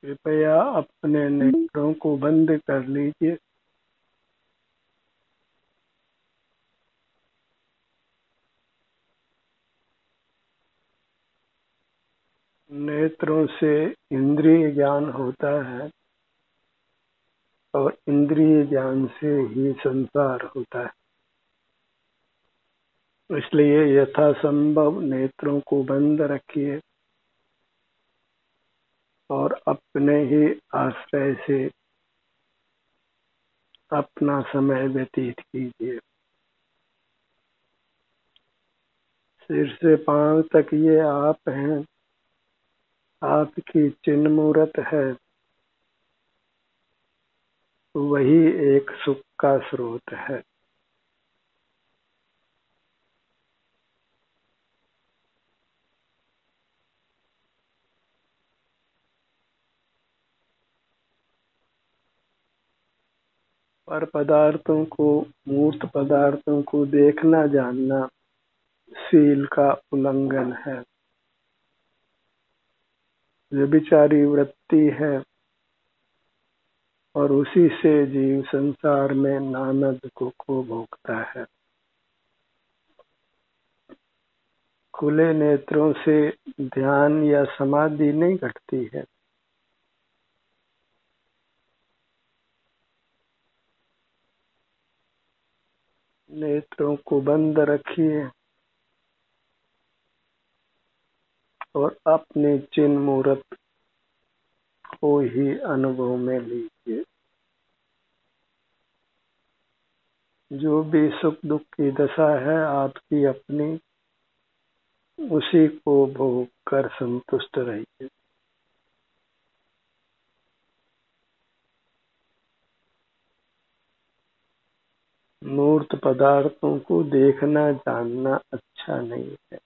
कृपया अपने नेत्रों को बंद कर लीजिए। नेत्रों से इंद्रिय ज्ञान होता है और इंद्रिय ज्ञान से ही संसार होता है। इसलिए यथासंभव नेत्रों को बंद रखिए और अपने ही आश्रय से अपना समय व्यतीत कीजिए। सिर से पांव तक ये आप हैं, आपकी चिन्ह मूर्त है, वही एक सुख का स्रोत है। पर पदार्थों को, मूर्त पदार्थों को देखना जानना शील का उल्लंघन है, व्यभिचारी वृत्ति है और उसी से जीव संसार में नाना दुखों को भोगता है। खुले नेत्रों से ध्यान या समाधि नहीं घटती है। नेत्रों को बंद रखिए और अपने चिन्ह मूर्त को ही अनुभव में लीजिए। जो भी सुख दुख की दशा है आपकी अपनी, उसी को भोग कर संतुष्ट रहिए। मूर्त पदार्थों को देखना जानना अच्छा नहीं है।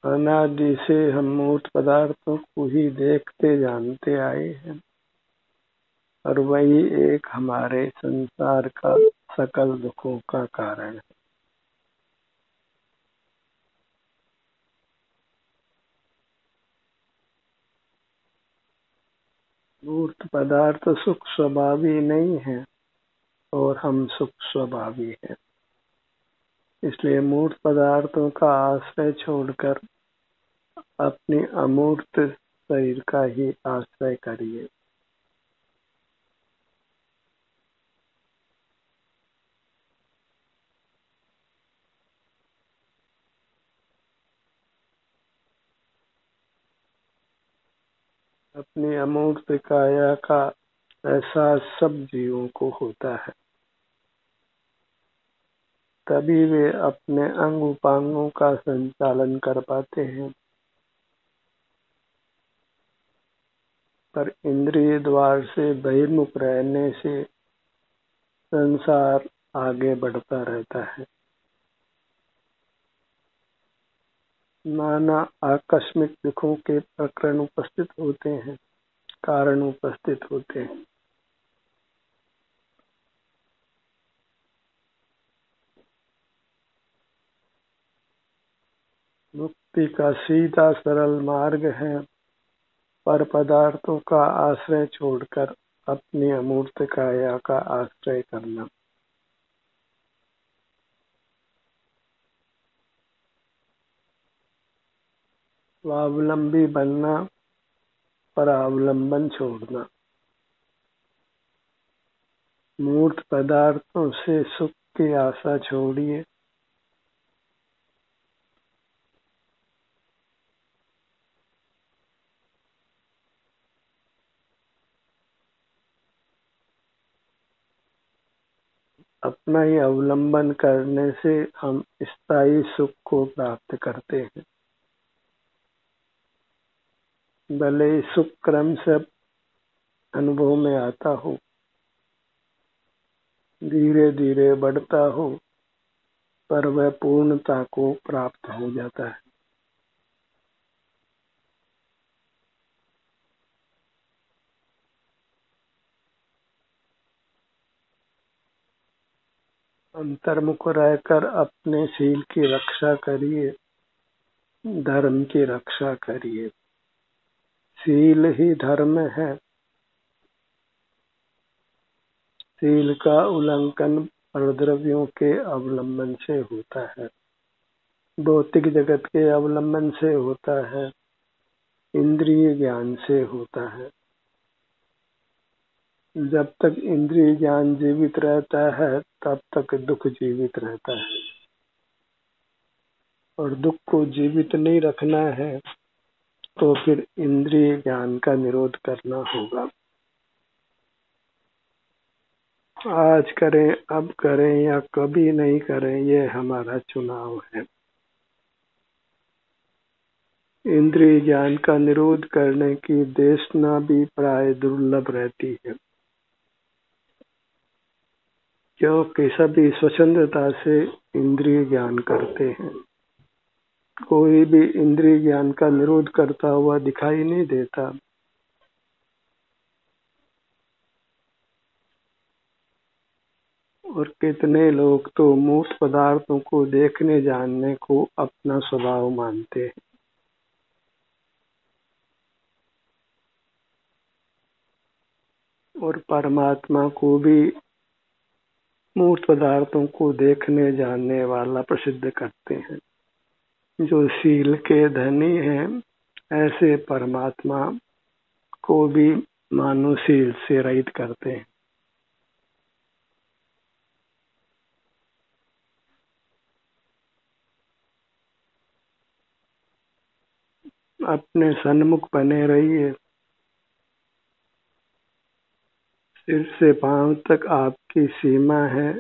अनादि से हम मूर्त पदार्थों को ही देखते जानते आए हैं और वही एक हमारे संसार का सकल दुखों का कारण है। मूर्त पदार्थ सुख स्वभावी नहीं है और हम सुख स्वभावी हैं। इसलिए मूर्त पदार्थों का आश्रय छोड़कर अपनी अमूर्त शरीर का ही आश्रय करिए। अपनी अमूर्त काया का एहसास सब जीवों को होता है, तभी वे अपने अंग उपांगों का संचालन कर पाते हैं। पर इंद्रिय द्वार से बहिर्मुख रहने से संसार आगे बढ़ता रहता है। नाना आकस्मिक दुखों के प्रकरण उपस्थित होते हैं, कारण उपस्थित होते हैं। मुक्ति का सीधा सरल मार्ग है पर पदार्थों का आश्रय छोड़कर अपनी अमूर्त काया का आश्रय करना। स्वावलंबी बनना, परावलंबन छोड़ना। मूर्त पदार्थों से सुख की आशा छोड़िए। अपना ही अवलंबन करने से हम स्थायी सुख को प्राप्त करते हैं। भले ही सुख क्रम से अनुभव में आता हो, धीरे धीरे बढ़ता हो, पर वह पूर्णता को प्राप्त हो जाता है। अंतर्मुख रहकर अपने शील की रक्षा करिए, धर्म की रक्षा करिए। शील ही धर्म है। शील का उल्लंघन परद्रव्यों के अवलंबन से होता है, भौतिक जगत के अवलंबन से होता है, इंद्रिय ज्ञान से होता है। जब तक इंद्रिय ज्ञान जीवित रहता है तब तक दुख जीवित रहता है, और दुख को जीवित नहीं रखना है तो फिर इंद्रिय ज्ञान का निरोध करना होगा। आज करें, अब करें या कभी नहीं करें, ये हमारा चुनाव है। इंद्रिय ज्ञान का निरोध करने की देशना भी प्राय दुर्लभ रहती है, क्योंकि सभी स्वच्छंदता से इंद्रिय ज्ञान करते हैं। कोई भी इंद्रिय ज्ञान का निरोध करता हुआ दिखाई नहीं देता। और कितने लोग तो मूर्त पदार्थों को देखने जानने को अपना स्वभाव मानते हैं। और परमात्मा को भी मूर्त पदार्थों को देखने जानने वाला प्रसिद्ध करते हैं। जो शील के धनी हैं, ऐसे परमात्मा को भी मानो शील से रहित करते हैं। अपने सन्मुख बने रहिए। सिर से पांव तक आपकी सीमा है,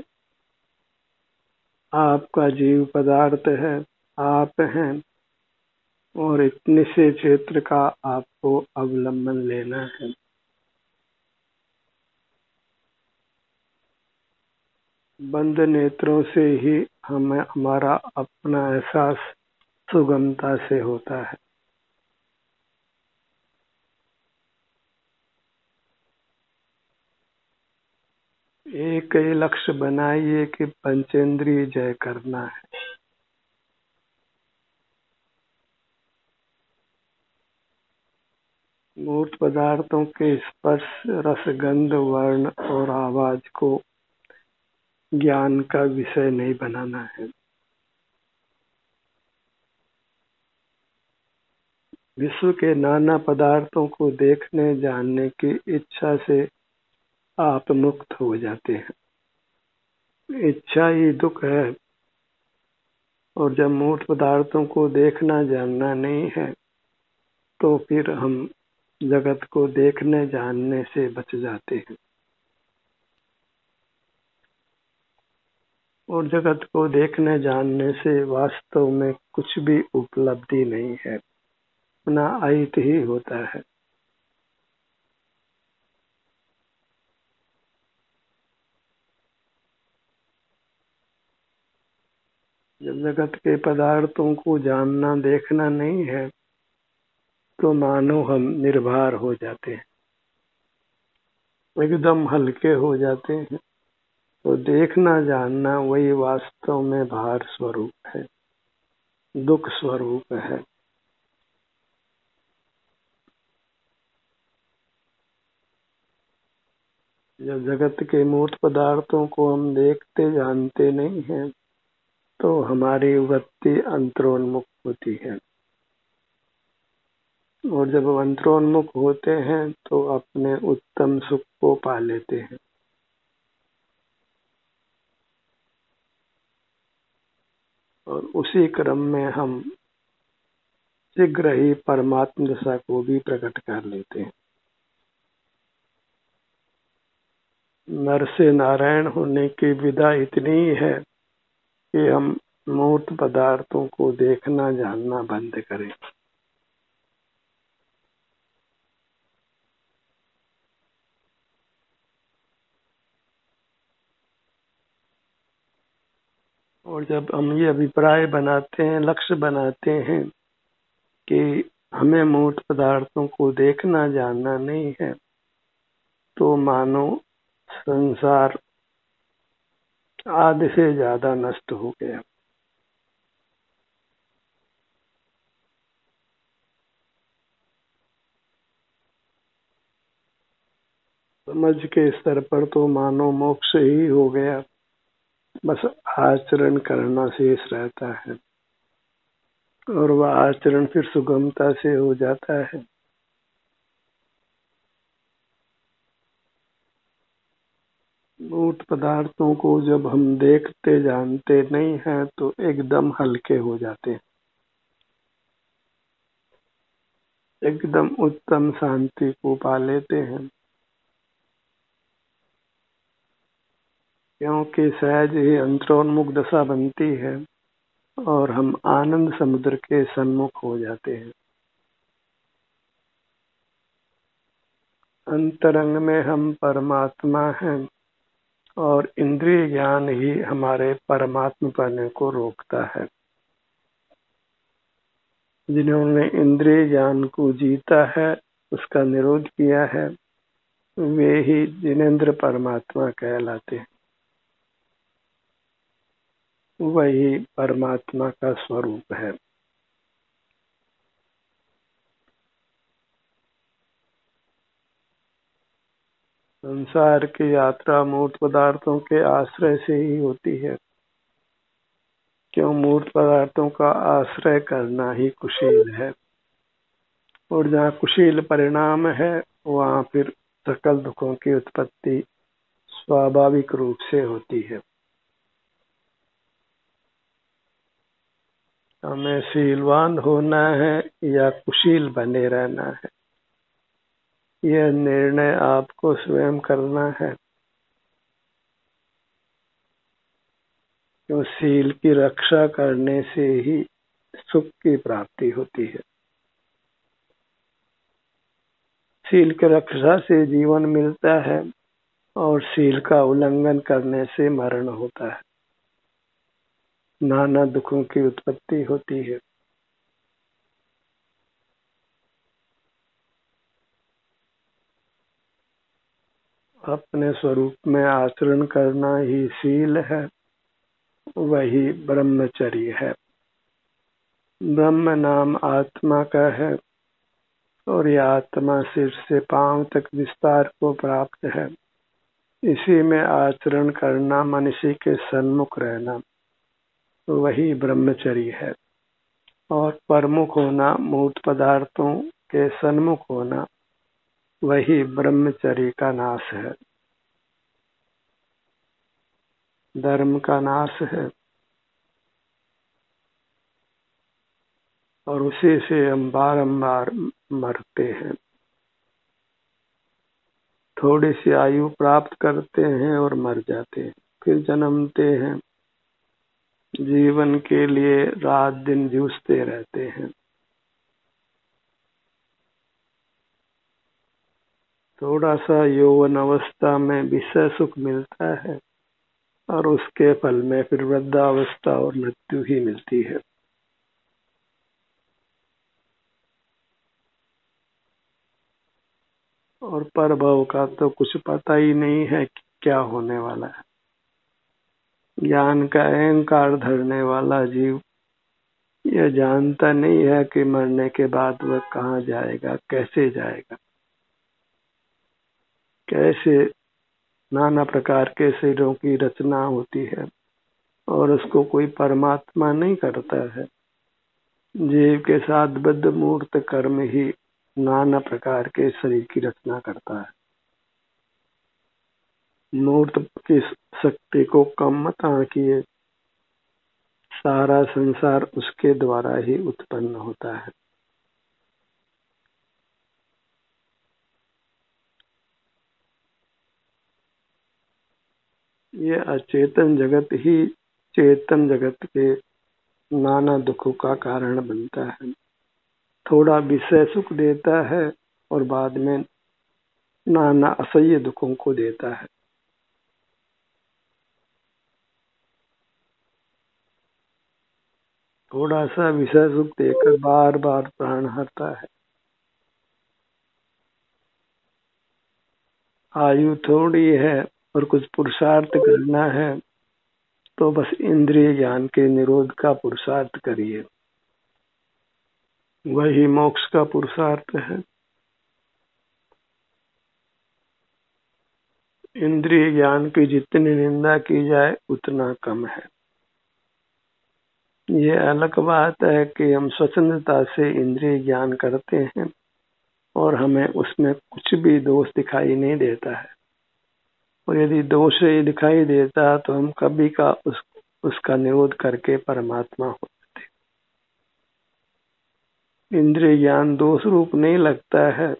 आपका जीव पदार्थ है, आप हैं, और इतने से क्षेत्र का आपको अवलंबन लेना है। बंद नेत्रों से ही हमारा अपना एहसास सुगमता से होता है। एक ही लक्ष्य बनाइए कि पंचेंद्रिय जय करना है। मूर्त पदार्थों के स्पर्श, रस, गंध, वर्ण और आवाज को ज्ञान का विषय नहीं बनाना है। विश्व के नाना पदार्थों को देखने जानने की इच्छा से आप मुक्त हो जाते हैं। इच्छा ही दुख है। और जब मूर्त पदार्थों को देखना जानना नहीं है तो फिर हम जगत को देखने जानने से बच जाते हैं। और जगत को देखने जानने से वास्तव में कुछ भी उपलब्धि नहीं है, अपना अहित ही होता है। जब जगत के पदार्थों को जानना देखना नहीं है तो मानो हम निर्भर हो जाते हैं, एकदम हल्के हो जाते हैं। तो देखना जानना वही वास्तव में भार स्वरूप है, दुख स्वरूप है। जब जगत के मूर्त पदार्थों को हम देखते जानते नहीं हैं तो हमारी वृत्ति अंतरोन्मुख होती है। और जब हम अंतरोन्मुख होते हैं तो अपने उत्तम सुख को पा लेते हैं। और उसी क्रम में हम शीघ्र ही परमात्म दशा को भी प्रकट कर लेते हैं। नर से नारायण होने की विधा इतनी है कि हम मूर्त पदार्थों को देखना जानना बंद करें। और जब हम ये अभिप्राय बनाते हैं, लक्ष्य बनाते हैं कि हमें मूर्त पदार्थों को देखना जानना नहीं है, तो मानो संसार आधे से ज्यादा नष्ट हो गया। समझ के स्तर पर तो मानो मोक्ष ही हो गया, बस आचरण करना शेष रहता है और वह आचरण फिर सुगमता से हो जाता है। मूर्त पदार्थों को जब हम देखते जानते नहीं हैं तो एकदम हल्के हो जाते हैं, एकदम उत्तम शांति को पा लेते हैं, क्योंकि सहज ही अंतरोन्मुख दशा बनती है और हम आनंद समुद्र के सन्मुख हो जाते हैं। अंतरंग में हम परमात्मा हैं और इंद्रिय ज्ञान ही हमारे परमात्मा पाने को रोकता है। जिन्होंने इंद्रिय ज्ञान को जीता है, उसका निरोध किया है, वे ही जिनेंद्र परमात्मा कहलाते हैं। वही परमात्मा का स्वरूप है। संसार की यात्रा मूर्त पदार्थों के आश्रय से ही होती है, क्यों मूर्त पदार्थों का आश्रय करना ही कुशील है और जहाँ कुशील परिणाम है वहाँ फिर सकल दुखों की उत्पत्ति स्वाभाविक रूप से होती है। हमें शीलवान होना है या कुशील बने रहना है, यह निर्णय आपको स्वयं करना है। क्यों शील की रक्षा करने से ही सुख की प्राप्ति होती है। शील की रक्षा से जीवन मिलता है और शील का उल्लंघन करने से मरण होता है, नाना दुखों की उत्पत्ति होती है। अपने स्वरूप में आचरण करना ही शील है, वही ब्रह्मचर्य है। ब्रह्म नाम आत्मा का है और यह आत्मा सिर से पांव तक विस्तार को प्राप्त है। इसी में आचरण करना, मनुष्य के सन्मुख रहना, वही ब्रह्मचर्य है। और परमुख होना, मूर्त पदार्थों के सन्मुख होना, वही ब्रह्मचर्य का नाश है, धर्म का नाश है। और उसी से हम बारंबार मरते हैं। थोड़ी सी आयु प्राप्त करते हैं और मर जाते हैं, फिर जन्मते हैं, जीवन के लिए रात दिन जूझते रहते हैं। थोड़ा सा यौवन अवस्था में विषय सुख मिलता है और उसके फल में फिर वृद्धावस्था और मृत्यु ही मिलती है। और परभव का तो कुछ पता ही नहीं है कि क्या होने वाला है। ज्ञान का अहंकार धरने वाला जीव यह जानता नहीं है कि मरने के बाद वह कहाँ जाएगा, कैसे जाएगा, कैसे नाना प्रकार के शरीरों की रचना होती है और उसको कोई परमात्मा नहीं करता है। जीव के साथ बद्ध मूर्त कर्म ही नाना प्रकार के शरीर की रचना करता है। मूर्त की शक्ति को कम मत आंकिए, सारा संसार उसके द्वारा ही उत्पन्न होता है। ये अचेतन जगत ही चेतन जगत के नाना दुखों का कारण बनता है। थोड़ा विषय सुख देता है और बाद में नाना असह्य दुखों को देता है। थोड़ा सा विषय सुख देकर बार बार प्राण हरता है। आयु थोड़ी है और कुछ पुरुषार्थ करना है तो बस इंद्रिय ज्ञान के निरोध का पुरुषार्थ करिए, वही मोक्ष का पुरुषार्थ है। इंद्रिय ज्ञान की जितनी निंदा की जाए उतना कम है। ये अलग बात है कि हम स्वतंत्रता से इंद्रिय ज्ञान करते हैं और हमें उसमें कुछ भी दोष दिखाई नहीं देता है, और यदि दोष ही दिखाई देता तो हम कभी का उसका निरोध करके परमात्मा हो जाते। इंद्रिय ज्ञान दोष रूप नहीं लगता है,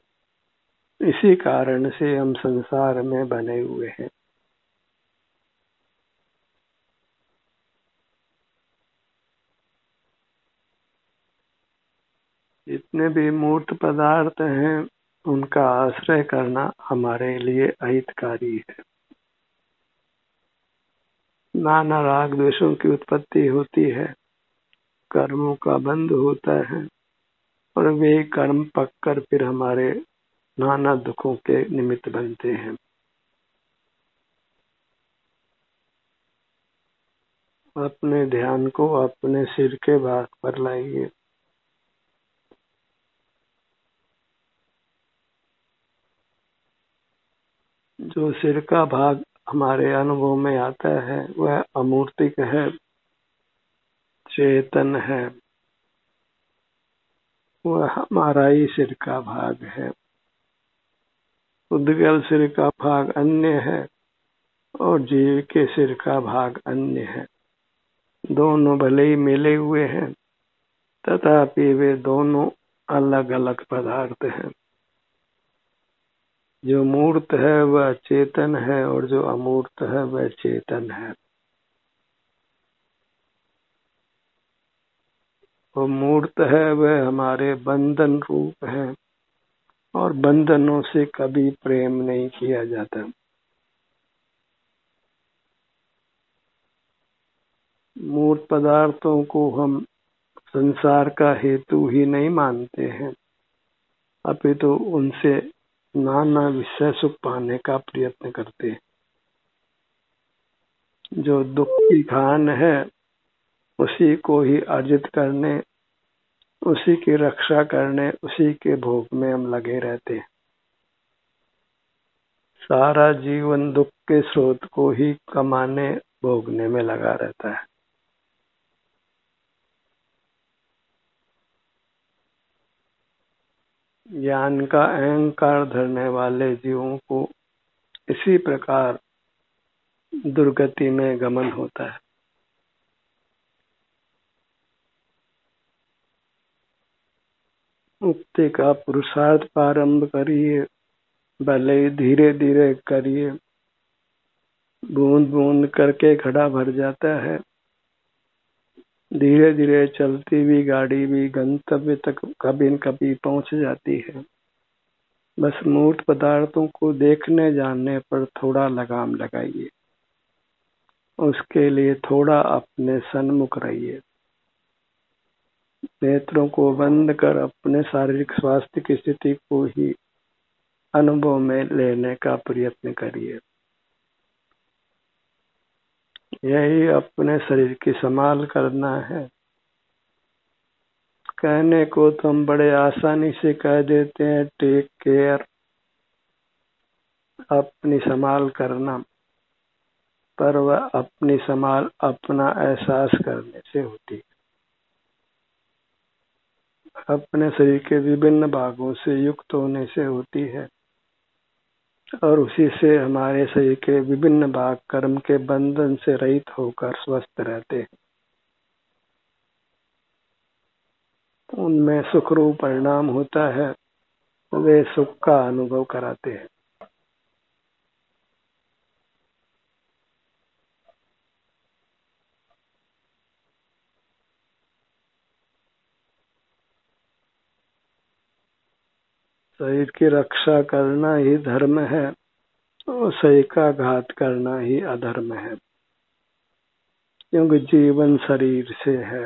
इसी कारण से हम संसार में बने हुए हैं। जितने भी मूर्त पदार्थ हैं उनका आश्रय करना हमारे लिए अहितकारी है। नाना राग द्वेषों की उत्पत्ति होती है, कर्मों का बंध होता है और वे कर्म पककर फिर हमारे नाना दुखों के निमित्त बनते हैं। अपने ध्यान को अपने सिर के भाग पर लाइए। जो सिर का भाग हमारे अनुभव में आता है वह अमूर्तिक है, चेतन है, वह हमारा ही सिर का भाग है। उद्गल सिर का भाग अन्य है और जीव के सिर का भाग अन्य है। दोनों भले ही मिले हुए हैं तथापि वे दोनों अलग अलग पदार्थ हैं। जो मूर्त है वह चेतन है और जो अमूर्त है वह चेतन है। वो मूर्त है वह हमारे बंधन रूप है और बंधनों से कभी प्रेम नहीं किया जाता। मूर्त पदार्थों को हम संसार का हेतु ही नहीं मानते हैं, अपितु उनसे नाना विषय सुख पाने का प्रयत्न करते हैं। जो दुख की खान है उसी को ही अर्जित करने, उसी की रक्षा करने, उसी के भोग में हम लगे रहते हैं। सारा जीवन दुख के स्रोत को ही कमाने भोगने में लगा रहता है। ज्ञान का अहंकार धरने वाले जीवों को इसी प्रकार दुर्गति में गमन होता है। मुक्ति का पुरुषार्थ प्रारंभ करिए, भले ही धीरे धीरे करिए। बूंद बूंद करके घड़ा भर जाता है। धीरे धीरे चलती हुई गाड़ी भी गंतव्य तक कभी न कभी पहुंच जाती है। बस मूर्त पदार्थों को देखने जानने पर थोड़ा लगाम लगाइए, उसके लिए थोड़ा अपने सन्मुख रहिए। नेत्रों को बंद कर अपने शारीरिक स्वास्थ्य की स्थिति को ही अनुभव में लेने का प्रयत्न करिए। यही अपने शरीर की संभाल करना है। कहने को तो हम बड़े आसानी से कह देते हैं टेक केयर, अपनी संभाल करना, पर वह अपनी संभाल अपना एहसास करने से होती है। अपने शरीर के विभिन्न भागों से युक्त होने से होती है और उसी से हमारे शरीर के विभिन्न भाग कर्म के बंधन से रहित होकर स्वस्थ रहते हैं। उनमें सुखरूप परिणाम होता है, वे सुख का अनुभव कराते हैं। शरीर की रक्षा करना ही धर्म है और शरीर का घात करना ही अधर्म है, क्योंकि जीवन शरीर से है।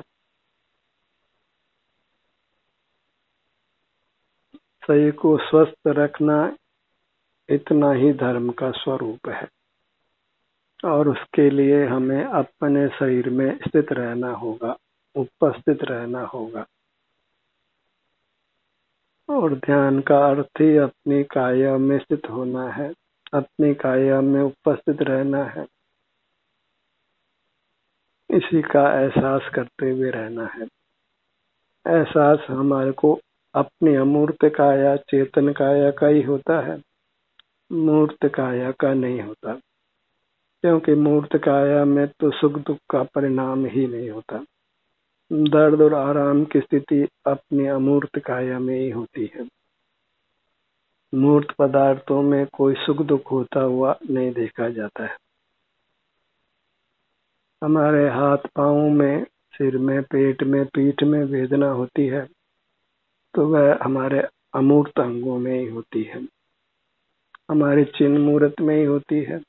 शरीर को स्वस्थ रखना इतना ही धर्म का स्वरूप है और उसके लिए हमें अपने शरीर में स्थित रहना होगा, उपस्थित रहना होगा। और ध्यान का अर्थ ही अपनी काया में स्थित होना है, अपनी काया में उपस्थित रहना है, इसी का एहसास करते हुए रहना है। एहसास हमारे को अपनी अमूर्त काया चेतन काया का ही होता है, मूर्त काया का नहीं होता, क्योंकि मूर्त काया में तो सुख दुख का परिणाम ही नहीं होता। दर्द और आराम की स्थिति अपनी अमूर्त काया में ही होती है। मूर्त पदार्थों में कोई सुख दुख होता हुआ नहीं देखा जाता है। हमारे हाथ पांव में, सिर में, पेट में, पीठ में वेदना होती है तो वह हमारे अमूर्त अंगों में ही होती है, हमारे चिन्ह मूर्त में ही होती है,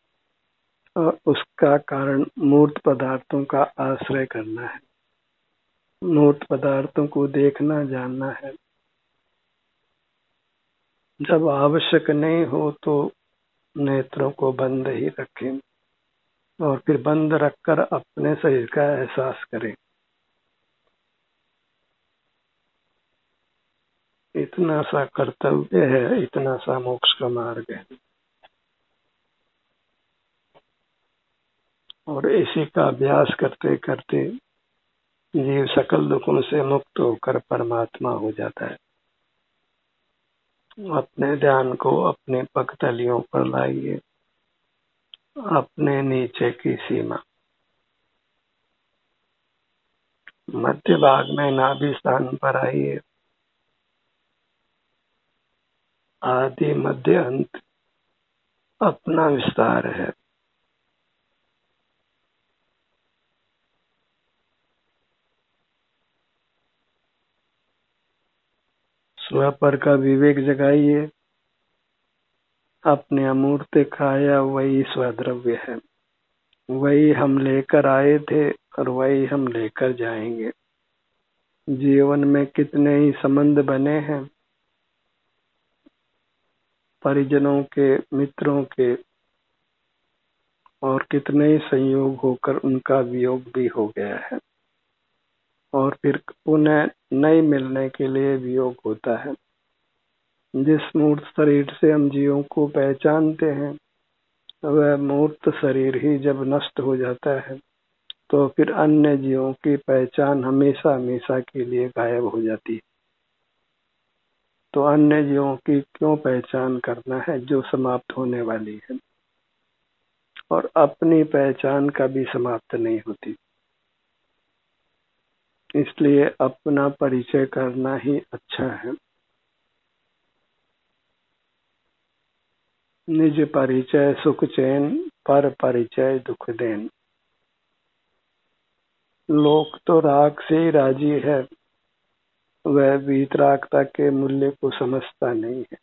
और उसका कारण मूर्त पदार्थों का आश्रय करना है, मूर्त पदार्थों को देखना जानना है। जब आवश्यक नहीं हो तो नेत्रों को बंद ही रखें और फिर बंद रखकर अपने शरीर का एहसास करें। इतना सा कर्तव्य है, इतना सा मोक्ष का मार्ग है, और इसी का अभ्यास करते करते जीव सकल दुखों से मुक्त होकर परमात्मा हो जाता है। अपने ध्यान को अपने पगतलियों पर लाइए, अपने नीचे की सीमा, मध्य भाग में नाभि स्थान पर आइए। आदि मध्य अंत अपना विस्तार है। स्वपर का विवेक जगाइए। अपने अमूर्त काया वही स्वद्रव्य है, वही हम लेकर आए थे और वही हम लेकर जाएंगे। जीवन में कितने ही संबंध बने हैं, परिजनों के, मित्रों के, और कितने ही संयोग होकर उनका वियोग भी हो गया है, और फिर पुनः नए मिलने के लिए वियोग होता है। जिस मूर्त शरीर से हम जीवों को पहचानते हैं, वह मूर्त शरीर ही जब नष्ट हो जाता है तो फिर अन्य जीवों की पहचान हमेशा हमेशा के लिए गायब हो जाती है। तो अन्य जीवों की क्यों पहचान करना है जो समाप्त होने वाली है, और अपनी पहचान कभी समाप्त नहीं होती। इसलिए अपना परिचय करना ही अच्छा है। निज परिचय सुख चैन, पर परिचय दुख देन। लोक तो राग से ही राजी है, वह वीतरागता के मूल्य को समझता नहीं है,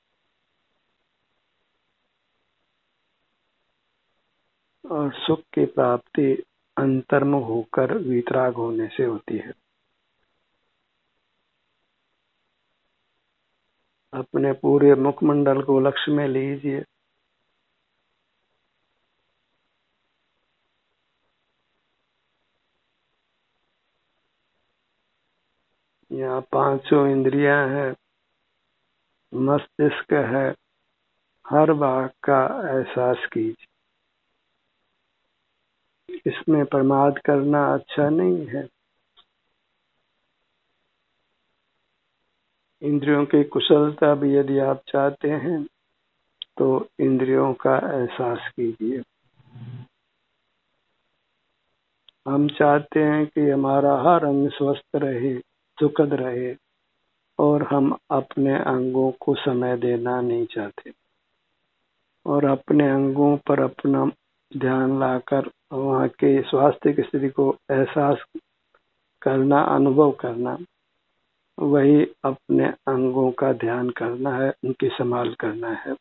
और सुख की प्राप्ति अंतर्मुख होकर वीतराग होने से होती है। अपने पूरे मुखमंडल को लक्ष्य में लीजिए। यहाँ पांचों इंद्रियां हैं, मस्तिष्क है, हर भाग का एहसास कीजिए। इसमें प्रमाद करना अच्छा नहीं है। इंद्रियों की कुशलता भी यदि आप चाहते हैं तो इंद्रियों का एहसास कीजिए। हम चाहते हैं कि हमारा हर अंग स्वस्थ रहे, सुखद रहे, और हम अपने अंगों को समय देना नहीं चाहते, और अपने अंगों पर अपना ध्यान लाकर वहाँ के स्वास्थ्य की स्थिति को एहसास करना, अनुभव करना, वही अपने अंगों का ध्यान करना है, उनकी संभाल करना है।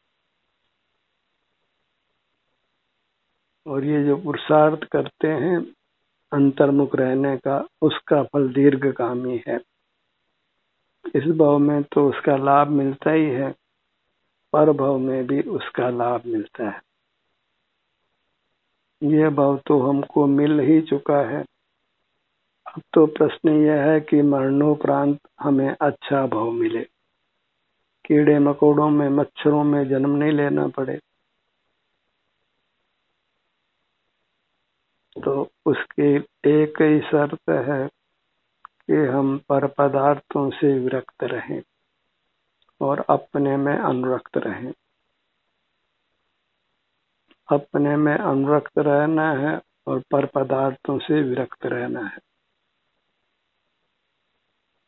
और ये जो पुरुषार्थ करते हैं अंतर्मुख रहने का, उसका फल दीर्घकामी है। इस भाव में तो उसका लाभ मिलता ही है, पर भाव में भी उसका लाभ मिलता है। यह भाव तो हमको मिल ही चुका है। अब तो प्रश्न यह है कि मरणोपरांत हमें अच्छा भाव मिले, कीड़े मकोड़ों में, मच्छरों में जन्म नहीं लेना पड़े, तो उसकी एक ही शर्त है कि हम पर पदार्थों से विरक्त रहें और अपने में अनुरक्त रहें। अपने में अनुरक्त रहना है और पर पदार्थों से विरक्त रहना है।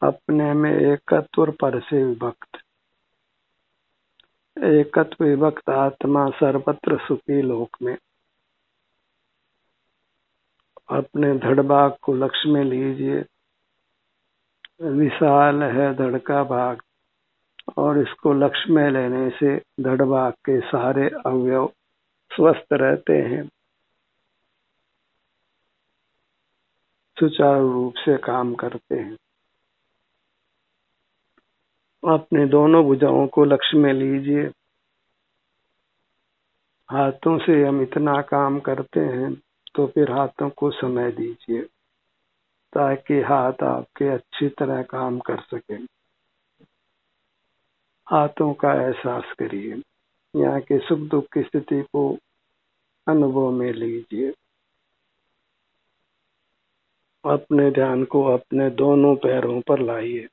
अपने में एकत्व और पर से विभक्त। एकत्व विभक्त आत्मा सर्वत्र सुखी लोक में। अपने धड़ भाग को लक्ष्य में लीजिए। विशाल है धड़ का भाग और इसको लक्ष्य में लेने से धड़ भाग के सारे अवयव स्वस्थ रहते हैं, सुचारू रूप से काम करते हैं। अपने दोनों भुजाओं को लक्ष्य में लीजिए। हाथों से हम इतना काम करते हैं तो फिर हाथों को समय दीजिए ताकि हाथ आपके अच्छी तरह काम कर सके। हाथों का एहसास करिए, यहाँ के सुख दुख की स्थिति को अनुभव में लीजिए। अपने ध्यान को अपने दोनों पैरों पर लाइए।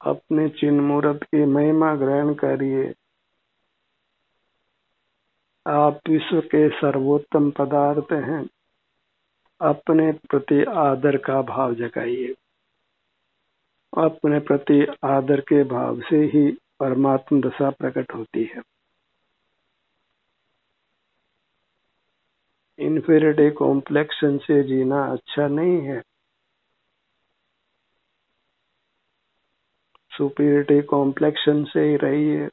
अपने चिन्ह मूर्त की महिमा ग्रहण करिए। आप विश्व के सर्वोत्तम पदार्थ हैं। अपने प्रति आदर का भाव जगाइए। अपने प्रति आदर के भाव से ही परमात्म दशा प्रकट होती है। इन्फीरियरिटी कॉम्प्लेक्शन से जीना अच्छा नहीं है। सुपीरियरिटी कॉम्प्लेक्शन से ही रहिए।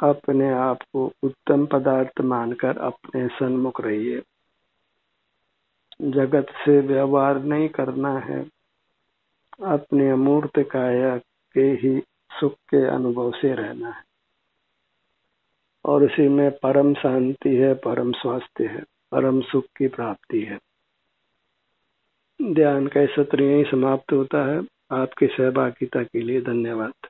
अपने आप को उत्तम पदार्थ मानकर अपने सन्मुख रहिए। जगत से व्यवहार नहीं करना है। अपने अमूर्त काया के ही सुख के अनुभव से रहना है और इसी में परम शांति है, परम स्वास्थ्य है, परम सुख की प्राप्ति है। ध्यान का सत्र यही समाप्त होता है। आपकी सहभागिता के लिए धन्यवाद।